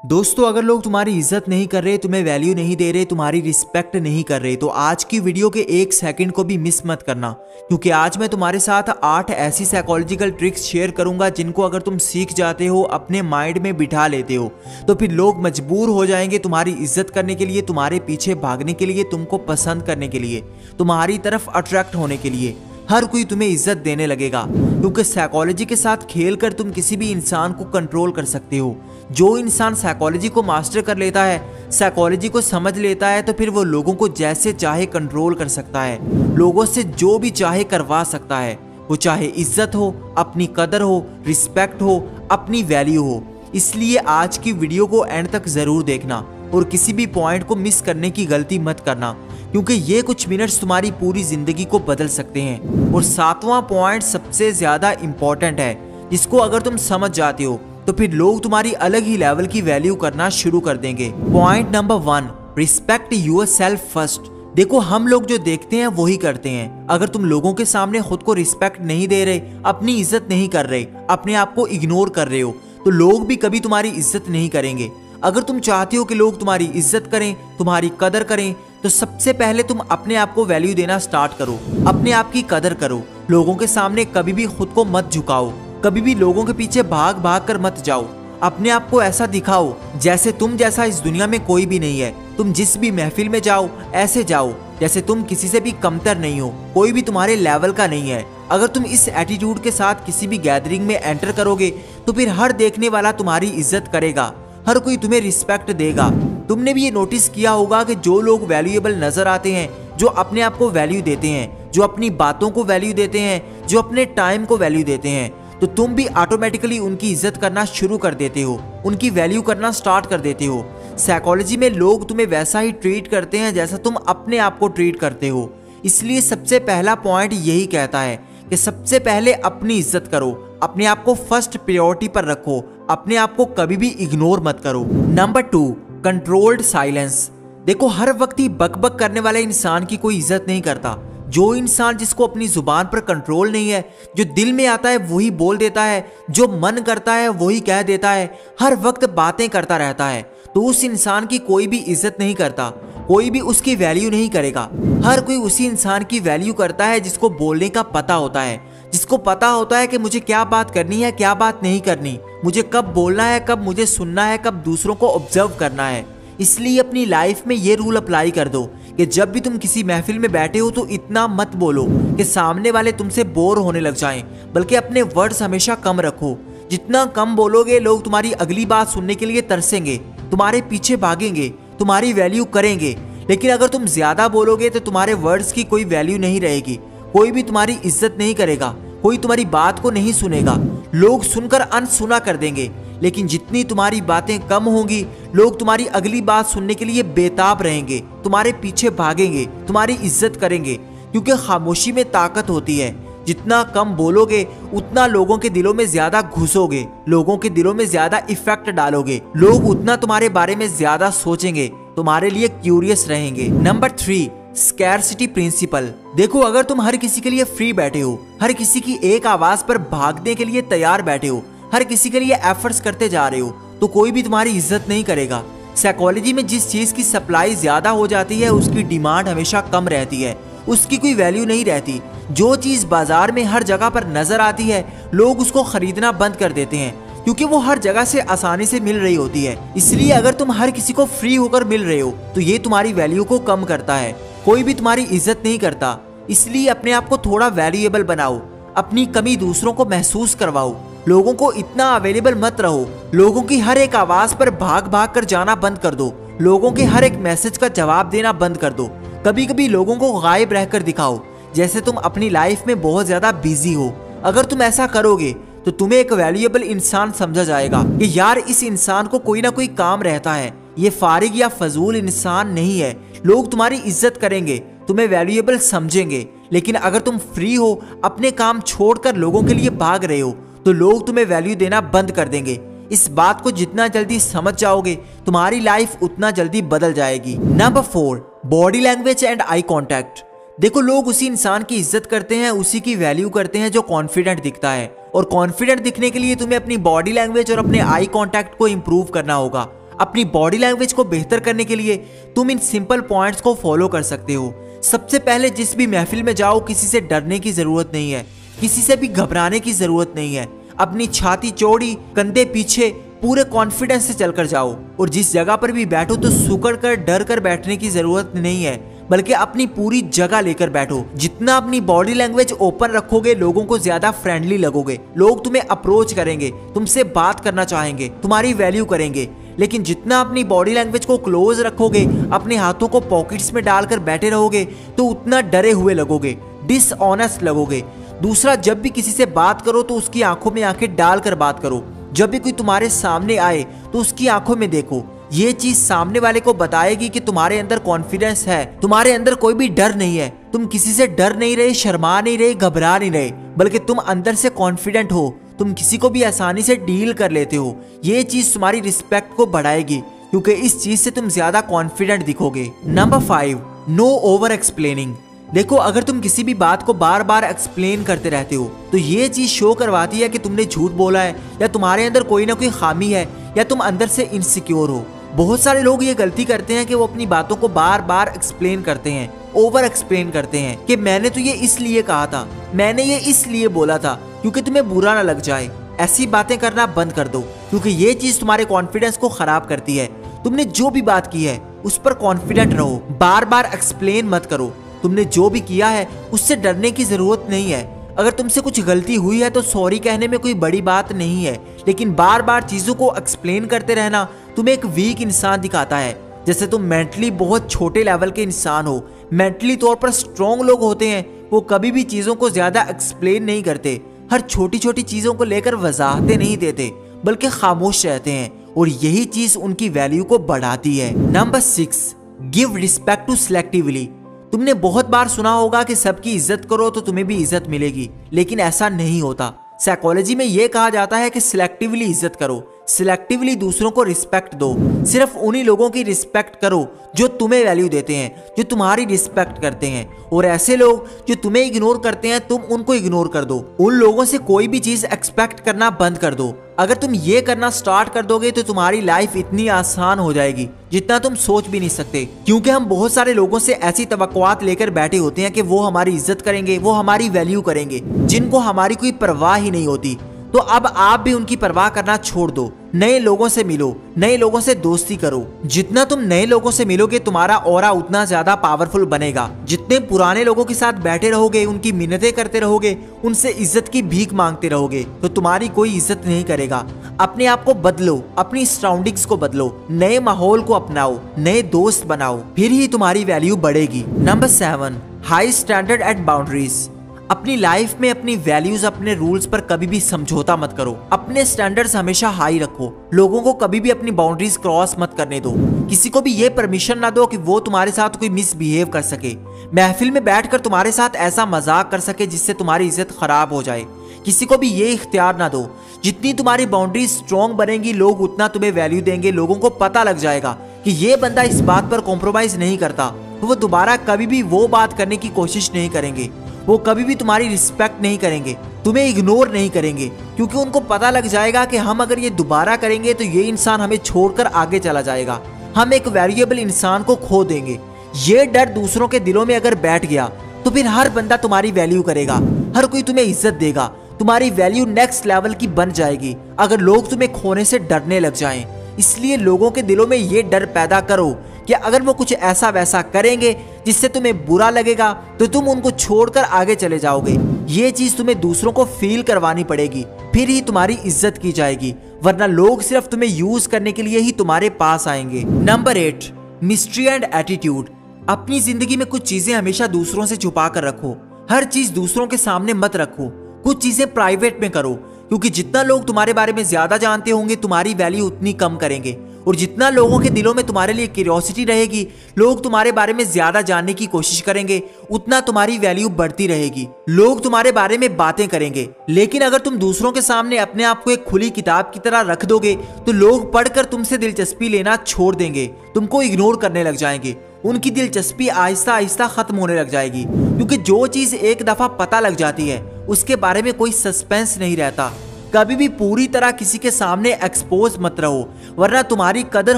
दोस्तों, अगर लोग तुम्हारी इज्जत नहीं कर रहे, तुम्हें वैल्यू नहीं दे रहे, तुम्हारी रिस्पेक्ट नहीं कर रहे, तो आज की वीडियो के एक सेकंड को भी मिस मत करना, क्योंकि आज मैं तुम्हारे साथ 8 ऐसी साइकोलॉजिकल ट्रिक्स शेयर करूंगा जिनको अगर तुम सीख जाते हो, अपने माइंड में बिठा लेते हो, तो फिर लोग मजबूर हो जाएंगे तुम्हारी इज्जत करने के लिए, तुम्हारे पीछे भागने के लिए, तुमको पसंद करने के लिए, तुम्हारी तरफ अट्रैक्ट होने के लिए। हर कोई तुम्हें इज्जत देने लगेगा, क्योंकि साइकोलॉजी के साथ खेलकर तुम किसी भी इंसान को कंट्रोल कर सकते हो। जो इंसान साइकोलॉजी को मास्टर कर लेता है, साइकोलॉजी को समझ लेता है, तो फिर वो लोगों को जैसे चाहे कंट्रोल कर सकता है, लोगों से जो भी चाहे करवा सकता है, वो चाहे इज्जत हो, अपनी कदर हो, रिस्पेक्ट हो, अपनी वैल्यू हो। इसलिए आज की वीडियो को एंड तक जरूर देखना और किसी भी पॉइंट को मिस करने की गलती मत करना, क्योंकि ये कुछ मिनट्स तुम्हारी पूरी जिंदगी को बदल सकते हैं। और 7वां पॉइंट सबसे ज्यादा इंपॉर्टेंट है, जिसको अगर तुम समझ जाते हो तो फिर लोग तुम्हारी अलग ही लेवल की वैल्यू करना शुरू कर देंगे। Point number 1, respect yourself first. देखो, हम लोग जो देखते हैं वही करते हैं। अगर तुम लोगों के सामने खुद को रिस्पेक्ट नहीं दे रहे, अपनी इज्जत नहीं कर रहे, अपने आप को इग्नोर कर रहे हो, तो लोग भी कभी तुम्हारी इज्जत नहीं करेंगे। अगर तुम चाहते हो कि लोग तुम्हारी इज्जत करें, तुम्हारी कदर करें, तो सबसे पहले तुम अपने आप को वैल्यू देना स्टार्ट करो, अपने आप की कदर करो। लोगों के सामने कभी भी खुद को मत झुकाओ, कभी भी लोगों के पीछे भाग भाग कर मत जाओ। अपने आप को ऐसा दिखाओ जैसे तुम जैसा इस दुनिया में कोई भी नहीं है। तुम जिस भी महफिल में जाओ, ऐसे जाओ जैसे तुम किसी से भी कमतर नहीं हो, कोई भी तुम्हारे लेवल का नहीं है। अगर तुम इस एटीट्यूड के साथ किसी भी गैदरिंग में एंटर करोगे, तो फिर हर देखने वाला तुम्हारी इज्जत करेगा, हर कोई तुम्हें रिस्पेक्ट देगा। तुमने भी ये नोटिस किया होगा कि जो लोग वैल्यूएबल नजर आते हैं, जो अपने आप को वैल्यू देते हैं, जो अपनी बातों को वैल्यू देते हैं, जो अपने टाइम को वैल्यू देते हैं, तो तुम भी ऑटोमेटिकली उनकी इज्जत करना शुरू कर देते हो, उनकी वैल्यू करना स्टार्ट कर देते हो। साइकोलॉजी में लोग तुम्हें वैसा ही ट्रीट करते हैं जैसा तुम अपने आप को ट्रीट करते हो। इसलिए सबसे पहला पॉइंट यही कहता है कि सबसे पहले अपनी इज्जत करो, अपने आप को फर्स्ट प्रायोरिटी पर रखो, अपने आप को कभी भी इग्नोर मत करो। Number 2, controlled silence. देखो, हर वक्त ही बकबक करने वाले इंसान की कोई इज्जत नहीं करता। जो इंसान जिसको अपनी जुबान पर कंट्रोल नहीं है, जो दिल में आता है वही बोल देता है, जो मन करता है वही कह देता है, हर वक्त बातें करता रहता है, तो उस इंसान की कोई भी इज्जत नहीं करता, कोई भी उसकी वैल्यू नहीं करेगा। हर कोई उसी इंसान की वैल्यू करता है जिसको बोलने का पता होता है, जिसको पता होता है कि मुझे क्या बात करनी है, क्या बात नहीं करनी, मुझे कब बोलना है, कब मुझे सुनना है, कब दूसरों को ऑब्जर्व करना है। इसलिए अपनी लाइफ में ये रूल अप्लाई कर दो कि जब भी तुम किसी महफिल में बैठे हो, तो इतना मत बोलो कि सामने वाले तुमसे बोर होने लग जाएं, बल्कि अपने वर्ड्स हमेशा कम रखो। जितना कम बोलोगे, लोग तुम्हारी अगली बात सुनने के लिए तरसेंगे, तुम्हारे पीछे भागेंगे, तुम्हारी वैल्यू करेंगे। लेकिन अगर तुम ज्यादा बोलोगे, तो तुम्हारे वर्ड्स की कोई वैल्यू नहीं रहेगी, कोई भी तुम्हारी इज्जत नहीं करेगा, कोई तुम्हारी बात को नहीं सुनेगा, लोग सुनकर अनसुना कर देंगे। लेकिन जितनी तुम्हारी बातें कम होंगी, लोग तुम्हारी अगली बात सुनने के लिए बेताब रहेंगे, तुम्हारे पीछे भागेंगे, तुम्हारी इज्जत करेंगे, क्योंकि खामोशी में ताकत होती है। जितना कम बोलोगे, उतना लोगों के दिलों में ज्यादा घुसोगे, लोगों के दिलों में ज्यादा इफेक्ट डालोगे, लोग उतना तुम्हारे बारे में ज्यादा सोचेंगे, तुम्हारे लिए क्यूरियस रहेंगे। Number 3, scarcity principle. देखो, अगर तुम हर किसी के लिए फ्री बैठे हो, हर किसी की एक आवाज पर भागने के लिए तैयार बैठे हो, हर किसी के लिए एफर्ट्स करते जा रहे हो, तो कोई भी तुम्हारी इज्जत नहीं करेगा। साइकोलॉजी में जिस चीज की सप्लाई ज्यादा हो जाती है, उसकी डिमांड हमेशा कम रहती है, उसकी कोई वैल्यू नहीं रहती। जो चीज बाजार में हर जगह पर नजर आती है, लोग उसको खरीदना बंद कर देते हैं, क्योंकि वो हर जगह से आसानी से मिल रही होती है। इसलिए अगर तुम हर किसी को फ्री होकर मिल रहे हो, तो ये तुम्हारी वैल्यू को कम करता है, कोई भी तुम्हारी इज्जत नहीं करता। इसलिए अपने आप को थोड़ा वैल्यूएबल बनाओ, अपनी कमी दूसरों को महसूस करवाओ, लोगों को इतना अवेलेबल मत रहो, लोगों की हर एक आवाज पर भाग भाग कर जाना बंद कर दो, लोगों के हर एक मैसेज का जवाब देना बंद कर दो। कभी कभी लोगों को गायब रहकर दिखाओ, जैसे तुम अपनी लाइफ में बहुत ज्यादा बिजी हो। अगर तुम ऐसा करोगे, तो तुम्हें एक वैल्यूएबल इंसान समझा जाएगा कि यार, इस इंसान को कोई ना कोई काम रहता है, ये फारिग या फजूल इंसान नहीं है। लोग तुम्हारी इज्जत करेंगे, तुम्हें वैल्यूएबल समझेंगे। लेकिन अगर तुम फ्री हो, अपने काम छोड़कर लोगों के लिए भाग रहे हो, तो लोग तुम्हें वैल्यू देना बंद कर देंगे। इस बात को जितना जल्दी समझ जाओगे, तुम्हारी लाइफ उतना जल्दी बदल जाएगी। Number 4, body language and eye contact. देखो, लोग उसी इंसान की इज्जत करते हैं, उसी की वैल्यू करते हैं जो कॉन्फिडेंट दिखता है। और कॉन्फिडेंट दिखने के लिए तुम्हें अपनी बॉडी लैंग्वेज और अपने आई कॉन्टैक्ट को इंप्रूव करना होगा। अपनी बॉडी लैंग्वेज को बेहतर करने के लिए तुम इन सिंपल पॉइंट्स को फॉलो कर सकते हो। सबसे पहले जिस भी महफिल में जाओ, किसी से डरने की जरूरत नहीं है, किसी से भी घबराने की जरूरत नहीं है। अपनी छाती चौड़ी, कंधे पीछे, पूरे कॉन्फिडेंस से चलकर जाओ। और जिस जगह पर भी बैठो तो सुकड़ कर डर कर बैठने की जरूरत नहीं है, बल्कि अपनी पूरी जगह लेकर बैठो। जितना अपनी बॉडी लैंग्वेज ओपन रखोगे, लोगों को ज्यादा फ्रेंडली लगोगे। लोग तुम्हें अप्रोच करेंगे, तुमसे बात करना चाहेंगे, तुम्हारी वैल्यू करेंगे। लेकिन जितना अपनी बॉडी लैंग्वेज को क्लोज रखोगे, अपने हाथों को पॉकेट्स में डालकर बैठे रहोगे, तो उतना डरे हुए लगोगे, डिसऑनेस्ट लगोगे। दूसरा, जब भी किसी से बात करो तो उसकी आंखों में आंखें डालकर बात करो। जब भी कोई तुम्हारे सामने आए तो उसकी आंखों में देखो। ये चीज सामने वाले को बताएगी कि तुम्हारे अंदर कॉन्फिडेंस है, तुम्हारे अंदर कोई भी डर नहीं है। तुम किसी से डर नहीं रहे, शर्मा नहीं रहे, घबरा नहीं रहे, बल्कि तुम अंदर से कॉन्फिडेंट हो। तुम किसी को भी आसानी से डील कर लेते हो। ये चीज तुम्हारी रिस्पेक्ट को बढ़ाएगी, क्योंकि इस चीज से तुम ज्यादा कॉन्फिडेंट दिखोगे। Number 5, no over explaining. देखो, अगर तुम किसी भी बात को बार बार एक्सप्लेन करते रहते हो तो ये चीज शो करवाती है कि तुमने झूठ बोला है, या तुम्हारे अंदर कोई ना कोई खामी है, या तुम अंदर से इनसिक्योर हो। बहुत सारे लोग ये गलती करते हैं कि वो अपनी बातों को बार बार एक्सप्लेन करते हैं, ओवर एक्सप्लेन करते हैं कि मैंने तो ये इसलिए कहा था, मैंने ये इसलिए बोला था, क्योंकि तुम्हें बुरा ना लग जाए। ऐसी बातें करना बंद कर दो, क्योंकि ये चीज तुम्हारे कॉन्फिडेंस को खराब करती है। तुमने जो भी बात की है उस पर कॉन्फिडेंट रहो, बार बार एक्सप्लेन मत करो। तुमने जो भी किया है उससे डरने की जरूरत नहीं है। अगर तुमसे कुछ गलती हुई है तो सॉरी कहने में कोई बड़ी बात नहीं है, लेकिन बार बार चीजों को एक्सप्लेन करते रहना तुम्हें एक वीक इंसान दिखाता है। जैसे तुम मेंटली बहुत छोटे लेवल के इंसान हो। मेंटली तौर पर स्ट्रॉन्ग लोग होते हैं, वो कभी भी चीजों को ज्यादा एक्सप्लेन नहीं करते, हर छोटी छोटी चीजों को लेकर वजाहतें नहीं देते, बल्कि खामोश रहते हैं, और यही चीज उनकी वैल्यू को बढ़ाती है। Number 6, give respect to selectively. तुमने बहुत बार सुना होगा कि सबकी इज्जत करो तो तुम्हें भी इज्जत मिलेगी, लेकिन ऐसा नहीं होता। साइकोलॉजी में यह कहा जाता है कि सिलेक्टिवली इज्जत करो, सिलेक्टिवली दूसरों को रिस्पेक्ट दो। सिर्फ उन्हीं लोगों की रिस्पेक्ट करो जो तुम्हें वैल्यू देते हैं, जो तुम्हारी रिस्पेक्ट करते हैं, और ऐसे लोग जो तुम्हें इग्नोर करते हैं, तुम उनको इग्नोर कर दो। उन लोगों से कोई भी चीज एक्सपेक्ट करना बंद कर दो। अगर तुम ये करना स्टार्ट कर दोगे तो तुम्हारी लाइफ इतनी आसान हो जाएगी जितना तुम सोच भी नहीं सकते। क्योंकि हम बहुत सारे लोगों से ऐसी तवक्कुआत लेकर बैठे होते हैं कि वो हमारी इज्जत करेंगे, वो हमारी वैल्यू करेंगे, जिनको हमारी कोई परवाह ही नहीं होती। तो अब आप भी उनकी परवाह करना छोड़ दो। नए लोगों से मिलो, नए लोगों से दोस्ती करो। जितना तुम नए लोगों से मिलोगे, तुम्हारा ऑरा उतना ज्यादा पावरफुल बनेगा। जितने पुराने लोगों के साथ बैठे रहोगे, उनकी मिन्नतें करते रहोगे, उनसे इज्जत की भीख मांगते रहोगे, तो तुम्हारी कोई इज्जत नहीं करेगा। अपने आप को बदलो, अपनी सराउंडिंग्स को बदलो, नए माहौल को अपनाओ, नए दोस्त बनाओ, फिर ही तुम्हारी वैल्यू बढ़ेगी। Number 7, high standard at boundaries. अपनी लाइफ में अपनी वैल्यूज, अपने रूल्स पर कभी भी समझौता मत करो। अपने स्टैंडर्ड्स हमेशा हाई रखो। लोगों को कभी भी अपनी बाउंड्रीज क्रॉस मत करने दो। किसी को भी ये परमिशन ना दो कि वो तुम्हारे साथ कोई मिसबिहेव कर सके, महफिल में बैठकर तुम्हारे साथ ऐसा मजाक कर सके जिससे तुम्हारी इज्जत खराब हो जाए। किसी को भी ये इख्तियार ना दो। जितनी तुम्हारी बाउंड्रीज स्ट्रॉन्ग बनेंगी, लोग उतना तुम्हें वैल्यू देंगे। लोगों को पता लग जाएगा कि ये बंदा इस बात पर कॉम्प्रोमाइज नहीं करता, तो वो दोबारा कभी भी वो बात करने की कोशिश नहीं करेंगे। वो कभी भी तुम्हारी रिस्पेक्ट नहीं करेंगे, तुम्हें इग्नोर नहीं करेंगे, क्योंकि उनको पता लग जाएगा कि हम अगर ये दोबारा करेंगे तो ये इंसान हमें छोड़कर आगे चला जाएगा, हम एक वैल्यूएबल इंसान को खो देंगे। ये डर दूसरों के दिलों में अगर बैठ गया तो फिर हर बंदा तुम्हारी वैल्यू करेगा, हर कोई तुम्हें इज्जत देगा, तुम्हारी वैल्यू नेक्स्ट लेवल की बन जाएगी अगर लोग तुम्हें खोने से डरने लग जाएं। इसलिए लोगों के दिलों में ये डर पैदा करो कि अगर वो कुछ ऐसा वैसा करेंगे जिससे तुम्हें बुरा लगेगा तो तुम उनको छोड़कर आगे चले जाओगे। ये चीज तुम्हें दूसरों को फील करवानी पड़ेगी, फिर ही तुम्हारी इज्जत की जाएगी, वरना लोग सिर्फ तुम्हें यूज करने के लिए ही तुम्हारे पास आएंगे। Number 8, mystery and attitude. अपनी जिंदगी में कुछ चीजें हमेशा दूसरों से छुपा कर रखो। हर चीज दूसरों के सामने मत रखो। कुछ चीजें प्राइवेट में करो, क्योंकि जितना लोग तुम्हारे बारे में ज्यादा जानते होंगे, तुम्हारी वैल्यू उतनी कम करेंगे। और जितना लोगों के दिलों में तुम्हारे लिए क्यूरियोसिटी रहेगी, लोग तुम्हारे बारे में ज्यादा जानने की कोशिश करेंगे, उतना तुम्हारी वैल्यू बढ़ती रहेगी। लोग तुम्हारे बारे में बातें करेंगे, लेकिन अगर तुम दूसरों के सामने अपने आप को एक खुली किताब की तरह रख दोगे तो लोग पढ़कर तुमसे दिलचस्पी लेना छोड़ देंगे, तुमको इग्नोर करने लग जाएंगे। उनकी दिलचस्पी आहिस्ता आहिस्ता खत्म होने लग जाएगी, क्योंकि जो चीज एक दफा पता लग जाती है उसके बारे में कोई सस्पेंस नहीं रहता। कभी भी पूरी तरह किसी के सामने एक्सपोज मत रहो, वरना तुम्हारी कदर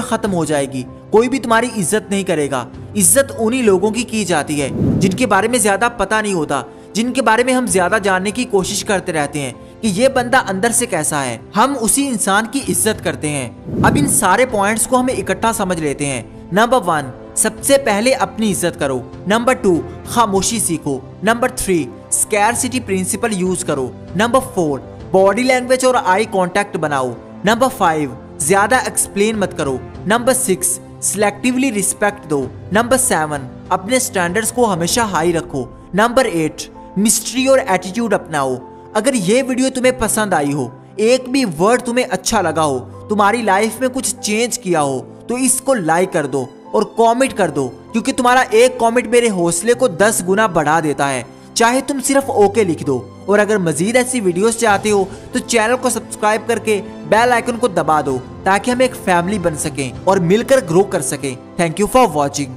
खत्म हो जाएगी। कोई भी तुम्हारी इज्जत नहीं करेगा। इज्जत उन्हीं लोगों की जाती है जिनके बारे में ज्यादा पता नहीं होता, जिनके बारे में हम ज्यादा जानने की कोशिश करते रहते हैं कि ये बंदा अंदर से कैसा है। हम उसी इंसान की इज्जत करते हैं। अब इन सारे पॉइंट्स को हमें इकट्ठा समझ लेते हैं। नंबर 1, सबसे पहले अपनी इज्जत करो। नंबर 2, खामोशी सीखो। नंबर 3, स्कैरसिटी प्रिंसिपल यूज करो। नंबर 4, बॉडी लैंग्वेज और आई कांटेक्ट बनाओ। नंबर 5, ज्यादा एक्सप्लेन मत करो। नंबर 6, सिलेक्टिवली रिस्पेक्ट दो। नंबर 7, अपने स्टैंडर्ड्स को हमेशा हाई रखो। नंबर 8, मिस्ट्री और एटीट्यूड अपनाओ। अगर ये वीडियो तुम्हें पसंद आई हो, एक भी वर्ड तुम्हें अच्छा लगा हो, तुम्हारी लाइफ में कुछ चेंज किया हो, तो इसको लाइक कर दो और कमेंट कर दो, क्योंकि तुम्हारा एक कमेंट मेरे हौसले को 10 गुना बढ़ा देता है। चाहे तुम सिर्फ ओके लिख दो। और अगर मजीद ऐसी वीडियोस चाहते हो तो चैनल को सब्सक्राइब करके बेल आइकन को दबा दो, ताकि हम एक फैमिली बन सकें और मिलकर ग्रो कर सकें। Thank you for watching.